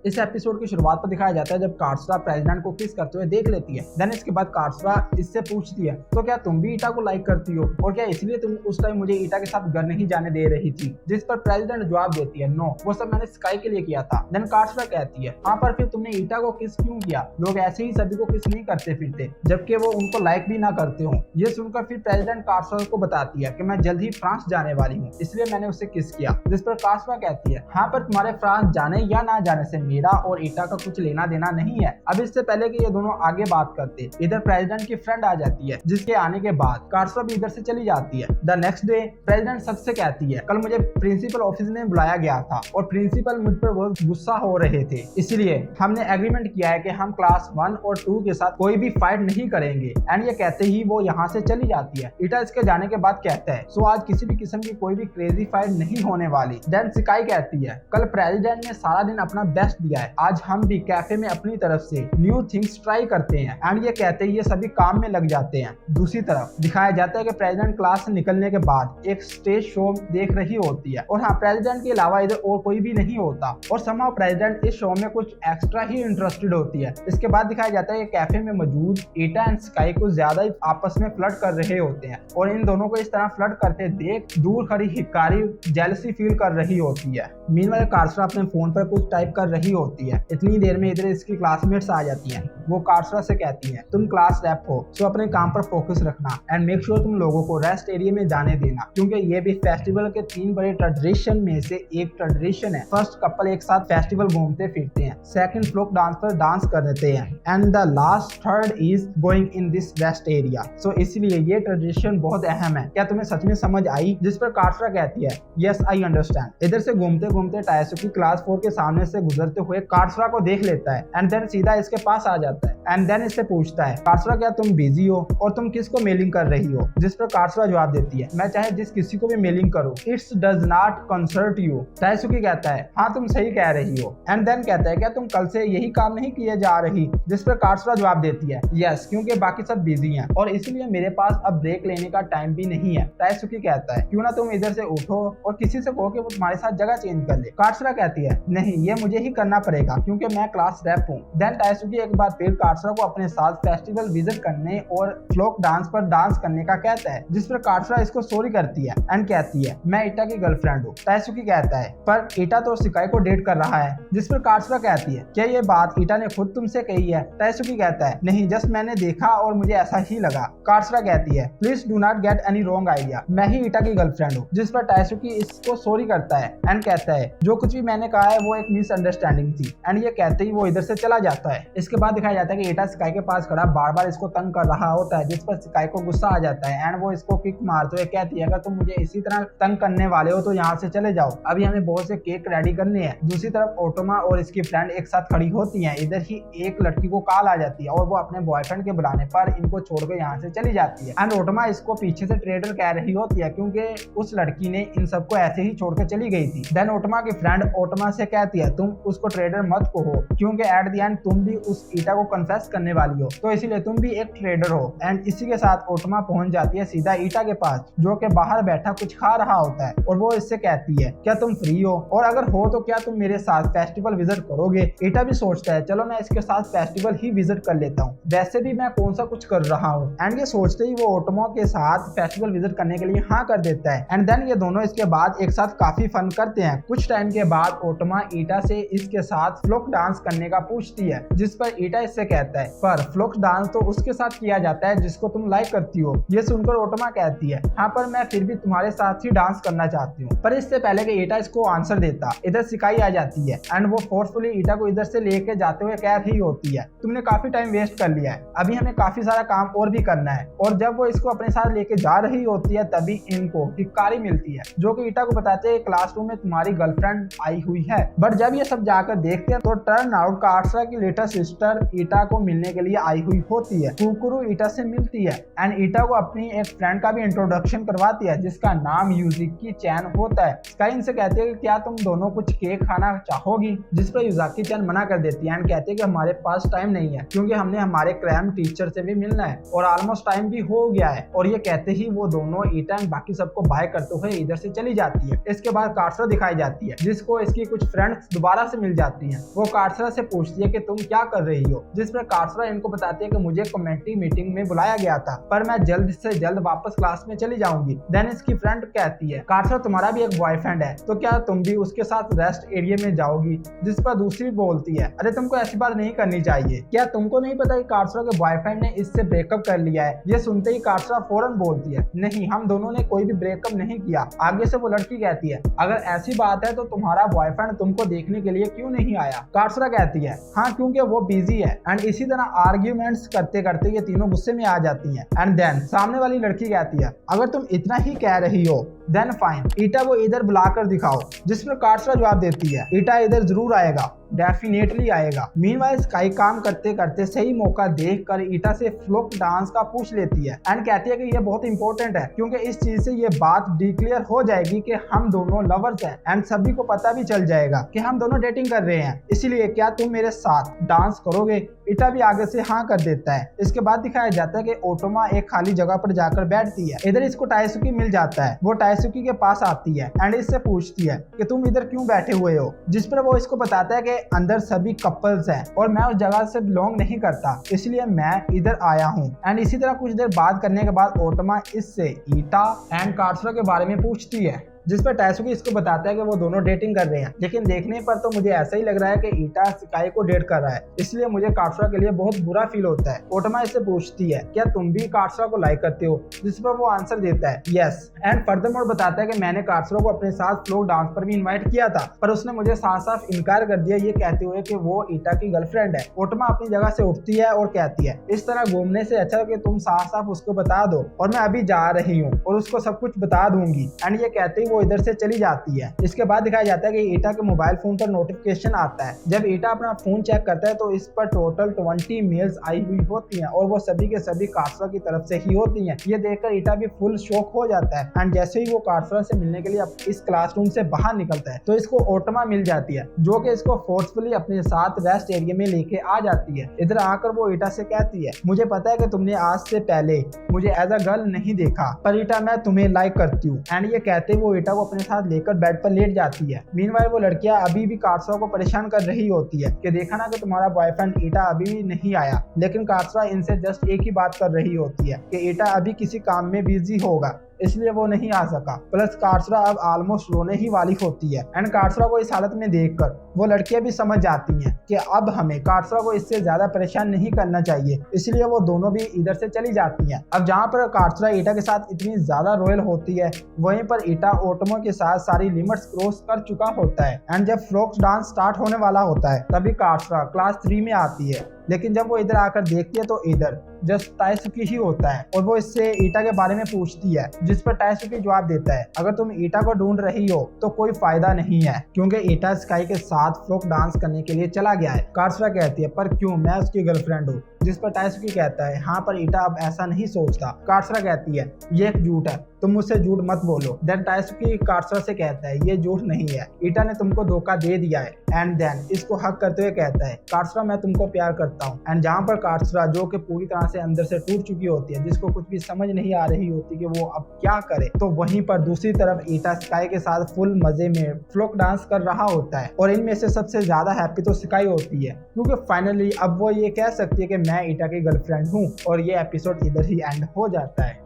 इस एपिसोड की शुरुआत पर दिखाया जाता है जब कार्सरा प्रेसिडेंट को किस करते हुए देख लेती है। देन इसके बाद कार्सरा इससे पूछती है तो क्या तुम भी ईटा को लाइक करती हो और क्या इसलिए तुम उस टाइम मुझे ईटा के साथ घर नहीं जाने दे रही थी। जिस पर प्रेसिडेंट जवाब देती है नो, वो सब मैंने स्काई के लिए किया था। देन कार्सरा कहती है हाँ पर फिर तुमने ईटा को किस क्यों किया, लोग ऐसे ही सभी को किस नहीं करते फिरते जबकि वो उनको लाइक भी ना करते हो। ये सुनकर फिर प्रेसिडेंट कार्सरा को बताती है कि मैं जल्द ही फ्रांस जाने वाली हूँ इसलिए मैंने उससे किस किया। जिस पर कार्सरा कहती है हाँ पर तुम्हारे फ्रांस जाने या ना जाने से मेरा और ईटा का कुछ लेना देना नहीं है। अब इससे पहले कि ये दोनों आगे बात करते इधर प्रेसिडेंट की फ्रेंड आ जाती है जिसके आने के बाद कार्सरा भी इधर से चली जाती है। द नेक्स्ट डे प्रेसिडेंट सच से कहती है कल मुझे प्रिंसिपल ऑफिस में बुलाया गया था और प्रिंसिपल मुझ पर बहुत गुस्सा हो रहे थे, इसलिए हमने एग्रीमेंट किया है कि हम क्लास 1 और 2 के साथ कोई भी फाइट नहीं करेंगे। एंड ये कहते ही वो यहाँ से चली जाती है। ईटा इसके जाने के बाद कहता है सो आज किसी भी किस्म की कोई भी क्रेजी फाइट नहीं होने वाली। देन स्काई कहती है कल प्रेसिडेंट ने सारा दिन अपना बेस्ट दिया है, आज हम भी कैफे में अपनी तरफ से न्यू थिंग्स ट्राई करते हैं। एंड ये कहते ही ये सभी काम में लग जाते हैं। दूसरी तरफ दिखाया जाता है कि प्रेसिडेंट क्लास से निकलने के बाद एक स्टेज शो देख रही होती है और हाँ प्रेसिडेंट के अलावा इधर और कोई भी नहीं होता और समहाउ प्रेसिडेंट इस शो में कुछ एक्स्ट्रा ही इंटरेस्टेड होती है। इसके बाद दिखाया जाता है कि कैफे में मौजूद ईटा एंड स्काई कुछ ज्यादा ही आपस में फ्लर्ट कर रहे होते हैं और इन दोनों को इस तरह फ्लर्ट करते देख दूर खड़ी हिकारी जेलसी फील कर रही होती है। मीनवाइल कार्सरा अपने फोन पर कुछ टाइप कर रही होती है। इतनी देर में इधर इसकी क्लासमेट्स आ जाती हैं। वो कार्सरा से कहती हैं तुम क्लास रैप हो सो अपने काम पर फोकस रखना एंड मेक श्योर तुम लोगों को रेस्ट एरिया में जाने देना क्योंकि ये भी फेस्टिवल के 3 बड़े ट्रेडिशन में से एक ट्रेडिशन है। फर्स्ट कपल एक साथ फेस्टिवल घूमते फिरते हैं, सेकंड फ्लोक डांस पर डांस करते हैं and the last third is going in this rest area. So इसलिए ये ट्रेडिशन बहुत अहम है। क्या तुम्हें सच में समझ आई? जिस पर कार्सरा कहती है यस आई अंडरस्टैंड। इधर से घूमते घूमते टायसुकी क्लास 4 के सामने से गुजरते हुए कार्सरा को देख लेता है एंड देन सीधा इसके पास आ जाता है एंड देन इससे पूछता है कार्सरा क्या तुम बिजी हो और तुम किसको मेलिंग कर रही हो। जिस पर कार्सरा जवाब देती है मैं चाहे जिस किसी को भी मेलिंग करूं it's does not concern you. टायसुकी कहता है हाँ तुम सही कह रही हो एंड देन कहता है क्या तुम कल से यही काम नहीं किए जा रही। जिस पर कार्सरा जवाब देती है यस क्योंकि बाकी सब बिजी हैं और इसलिए मेरे पास अब ब्रेक लेने का टाइम भी नहीं है। टायसुकी कहता है क्यों ना तुम इधर से उठो और किसी से कहो कि वो तुम्हारे साथ जगह चेंज कर ले। कार्सरा कहती है नहीं ये मुझे ही करना पड़ेगा क्योंकि मैं क्लास रैप हूँ। देन टायसुकी एक बार फिर कार्सरा को अपने साथ फेस्टिवल विजिट करने और फ्लोक डांस पर डांस करने का कहता है। जिस पर कार्सरा इसको सॉरी करती है एंड कहती है मैं ईटा की गर्लफ्रेंड हूँ। टायसुकी कहता है पर ईटा तो स्काई को डेट कर रहा है। जिस पर कार्सरा कहती है क्या ये बात ईटा ने खुद तुमसे कही है। टायसुकी कहता है नहीं जस्ट मैंने देखा और मुझे ऐसा ही लगा। कार्सरा कहती है please do not get any wrong idea, मैं ही ईटा की गर्लफ्रेंड हूँ। जिस पर टायसुकी इसको सॉरी करता है एंड कहता है जो कुछ भी मैंने कहा है वो एक मिसअंडरस्टैंडिंग थी एंड ये कहते ही वो इधर से चला जाता है। इसके बाद दिखाया जाता है कि ईटा स्काई के पास खड़ा बार बार इसको तंग कर रहा होता है। जिस पर स्काई को गुस्सा आ जाता है एंड वो इसको किक मारते हुए कहती है अगर तुम मुझे इसी तरह तंग करने वाले हो तो यहाँ से चले जाओ, अभी हमें बहुत से केक रेडी करने हैं। दूसरी तरफ ओटोमा और इसकी फ्रेंड एक साथ खड़ी होती हैं। इधर ही एक लड़की को कॉल आ जाती है और वो अपने बॉयफ्रेंड के बुलाने पर इनको छोड़कर यहाँ से चली जाती है एंड ओटोमा इसको पीछे से ट्रेडर कह रही होती है क्योंकि उस लड़की ने इन सबको ऐसे ही छोड़कर चली गई थी। देन ओटोमा की फ्रेंड ओटोमा से कहती है तुम उसको ट्रेडर मत कहो क्योंकि एट द एंड तुम भी उस ईटा को कन्फेस करने वाली हो तो इसीलिए तुम भी एक ट्रेडर हो। एंड इसी के साथ ओटोमा पहुंच जाती है सीधा ईटा के पास जो कि बाहर बैठा कुछ खा रहा होता है और वो इससे कहती है क्या तुम फ्री हो और अगर हो तो क्या तुम मेरे साथ फेस्टिवल विजिट करोगे। ईटा भी सोचता है चलो मैं इसके साथ फेस्टिवल ही विजिट कर लेता हूँ, वैसे भी मैं कौन सा कुछ कर रहा हूँ। एंड ये सोचते ही वो ओटोमा के साथ फेस्टिवल विजिट करने के लिए हाँ कर देता है एंड देन ये दोनों इसके बाद एक साथ काफी फन करते हैं। कुछ टाइम के बाद ओटोमा ईटा से इसके साथ फ्लोक डांस करने का पूछती है। जिस पर ईटा इससे कहता है पर फ्लोक डांस तो उसके साथ किया जाता है जिसको तुम लाइक करती हो। ये सुनकर ओटोमा कहती है हाँ पर मैं फिर भी तुम्हारे साथ ही डांस करना चाहती हूँ। पर इससे पहले कि ईटा इसको आंसर देता इधर स्काई आ जाती है एंड वो फोर्सफुली ईटा को इधर से लेके जाते हुए कह रही होती है तुमने काफी टाइम वेस्ट कर लिया है, अभी हमें काफी सारा काम और भी करना है। और जब वो इसको अपने साथ लेके जा रही होती है तभी इनको हिकारी मिलती है जो कि ईटा को बताते हैं क्लासरूम में तुम्हारी गर्लफ्रेंड आई हुई है। बट जब ये सब जाकर देखते हैं तो टर्न आउट कार्सरा की लिटिल सिस्टर ईटा को मिलने के लिए आई हुई होती है। कुकुरु ईटा से मिलती है एंड ईटा को अपनी एक फ्रेंड का भी इंट्रोडक्शन करवाती है जिसका नाम युज़ाकी चैन होता है। स्काई इनसे कहती है कि क्या तुम दोनों कुछ केक खाना चाहोगी, जिस पर युज़ाकी चैन मना कर देती है एंड कहती है कि हमारे पास टाइम नहीं है क्योंकि हमने हमारे क्रैम टीचर से भी मिलना है और ऑलमोस्ट टाइम भी हो गया है। और ये कहते ही वो दोनों ईटा एंड बाकी सबको बाय करते हुए इधर से चली जाती है। इसके बाद काट्रा दिखाई जाती है जिसको इसकी कुछ फ्रेंड्स दोबारा से मिल जाती हैं। वो काट्रा से पूछती है कि तुम क्या कर रही हो, जिस पर काट्रा इनको बताती है कि मुझे कम्युनिटी मीटिंग में बुलाया गया था पर मैं जल्द से जल्द वापस क्लास में चली जाऊंगी। देन इसकी फ्रेंड कहती है काट्रा तुम्हारा भी एक बॉयफ्रेंड है तो क्या तुम भी उसके साथ रेस्ट एरिया में जाओगी, जिस पर दूसरी बोलती है अरे तुमको ऐसी बात नहीं करनी चाहिए, क्या तुमको नहीं पता कि काट्रा के बॉयफ्रेंड ने इससे ब्रेकअप कर लिया है। ये सुनते ही काट्रा फौरन बोलती है नहीं हम दोनों ने कोई भी ब्रेकअप नहीं किया। आगे से वो लड़की कहती है अगर ऐसी बात है तो तुम्हारा बॉयफ्रेंड तुमको देखने के लिए क्यों नहीं आया। काट्रा कहती है हाँ क्योंकि वो बिजी है एंड इसी तरह आर्ग्यूमेंट्स करते करते ये तीनों गुस्से में आ जाती हैं। एंड देन सामने वाली लड़की कहती है अगर तुम इतना ही कह रही हो देन फाइन, ईटा को इधर बुलाकर दिखाओ, जिस पर काट्रा जवाब देती है ईटा इधर जरूर आएगा, डेफिनेटली आएगा। मीनवाइल स्काई काम करते करते सही मौका देखकर ईटा से फ्लोक डांस का पूछ लेती है एंड कहती है कि ये बहुत इंपॉर्टेंट है क्योंकि इस चीज से ये बात डिक्लेयर हो जाएगी कि हम दोनों लवर्स हैं एंड सभी को पता भी चल जाएगा कि हम दोनों डेटिंग कर रहे हैं, इसीलिए क्या तुम मेरे साथ डांस करोगे। ईटा भी आगे से हाँ कर देता है। इसके बाद दिखाया जाता है कि ओटोमा एक खाली जगह पर जाकर बैठती है। इधर इसको टाइसुकी मिल जाता है। वो टाइसुकी के पास आती है एंड इससे पूछती है कि तुम इधर क्यों बैठे हुए हो, जिस पर वो इसको बताता है कि अंदर सभी कपल्स हैं और मैं उस जगह से बिलोंग नहीं करता इसलिए मैं इधर आया हूँ। एंड इसी तरह कुछ देर बात करने के बाद ओटोमा इससे ईटा एंड काट्रा के बारे में पूछती है, जिस पर टाइसुकी इसको बताता है कि वो दोनों डेटिंग कर रहे हैं। लेकिन देखने पर तो मुझे ऐसा ही लग रहा है कि ईटा स्काई को डेट कर रहा है, इसलिए मुझे काट्रा के लिए बहुत बुरा फील होता है। ओटोमा इससे पूछती है क्या तुम भी काट्रा को लाइक करते हो, जिस पर वो आंसर देता है यस। एंड फर्दरमोर बताता है कि मैंने काट्रा को अपने साथ फ्लोक डांस पर भी इन्वाइट किया था पर उसने मुझे साफ साफ इनकार कर दिया, ये कहते हुए कि वो ईटा की गर्लफ्रेंड है। ओटोमा अपनी जगह से उठती है और कहती है इस तरह घूमने से अच्छा कि तुम साफ साफ उसको बता दो और मैं अभी जा रही हूँ और उसको सब कुछ बता दूंगी। एंड ये कहते ही वो इधर से चली जाती है। इसके बाद दिखाया जाता है कि ईटा के मोबाइल फोन पर नोटिफिकेशन आता है। जब ईटा अपना फोन चेक करता है तो इस पर टोटल 20 मेल्स आई हुई होती हैं और वो सभी के सभी काट्रा की तरफ से ही होती हैं। ये देखकर ईटा भी फुल शॉक हो जाता है एंड जैसे ही वो काट्रा से मिलने के लिए इस क्लासरूम से बाहर निकलता है तो इसको ओटोमा मिल जाती है जो कि इसको फोर्सफुली अपने साथ रेस्ट एरिया में लेके आ जाती है। इधर आकर वो ईटा से कहती है मुझे पता है कि तुमने आज से पहले मुझे एज अ गर्ल नहीं देखा पर ईटा मैं तुम्हें लाइक करती हूँ। एंड ये कहते वो ईटा को अपने साथ लेकर बेड पर लेट जाती है। मीनवाइल वो लड़कियां अभी भी काट्रा को परेशान कर रही होती है कि देखा ना कि तुम्हारा बॉयफ्रेंड ईटा अभी भी नहीं आया, लेकिन काट्रा इनसे जस्ट एक ही बात कर रही होती है कि ईटा अभी किसी काम में बिजी होगा इसलिए वो नहीं आ सका। प्लस काट्रा अब ऑलमोस्ट रोने ही वाली होती है एंड काट्रा को इस हालत में देखकर वो लड़कियां भी समझ जाती हैं कि अब हमें काट्रा को इससे ज्यादा परेशान नहीं करना चाहिए, इसलिए वो दोनों भी इधर से चली जाती हैं। अब जहाँ पर काट्रा ईटा के साथ इतनी ज्यादा रॉयल होती है वहीं पर ईटा ओटोमा के साथ सारी लिमिट्स क्रॉस कर चुका होता है। एंड जब फ्लोक डांस स्टार्ट होने वाला होता है तभी काट्रा क्लास 3 में आती है, लेकिन जब वो इधर आकर देखती है तो इधर जस्ट टाइसुकी ही होता है और वो इससे ईटा के बारे में पूछती है, जिस पर टाइसुकी जवाब देता है अगर तुम ईटा को ढूंढ रही हो तो कोई फायदा नहीं है क्योंकि ईटा स्काई के साथ फ्लोक डांस करने के लिए चला गया है। काट्रा कहती है पर क्यों, मैं उसकी गर्लफ्रेंड हूँ, जिस पर टाइसुकी कहता है हाँ पर ईटा अब ऐसा नहीं सोचता। काट्रा कहती है ये एक झूठ है, तुम मुझसे झूठ मत बोलो। देन टाइसुकी काट्रा से कहता है ये झूठ नहीं है, ईटा ने तुमको धोखा दे दिया है। एंड देन इसको हक करते हुए कहता है काट्रा मैं तुमको प्यार करता हूँ। एंड जहाँ पर काट्रा जो कि पूरी तरह से अंदर से टूट चुकी होती है, जिसको कुछ भी समझ नहीं आ रही होती कि वो अब क्या करे, तो वहीं पर दूसरी तरफ ईटा स्काई के साथ फुल मजे में फ्लोक डांस कर रहा होता है और इनमें से सबसे ज्यादा हैप्पी तो स्काई होती है क्योंकि फाइनली अब वो ये कह सकती है कि मैं ईटा की गर्लफ्रेंड हूँ। और ये एपिसोड इधर ही एंड हो जाता है।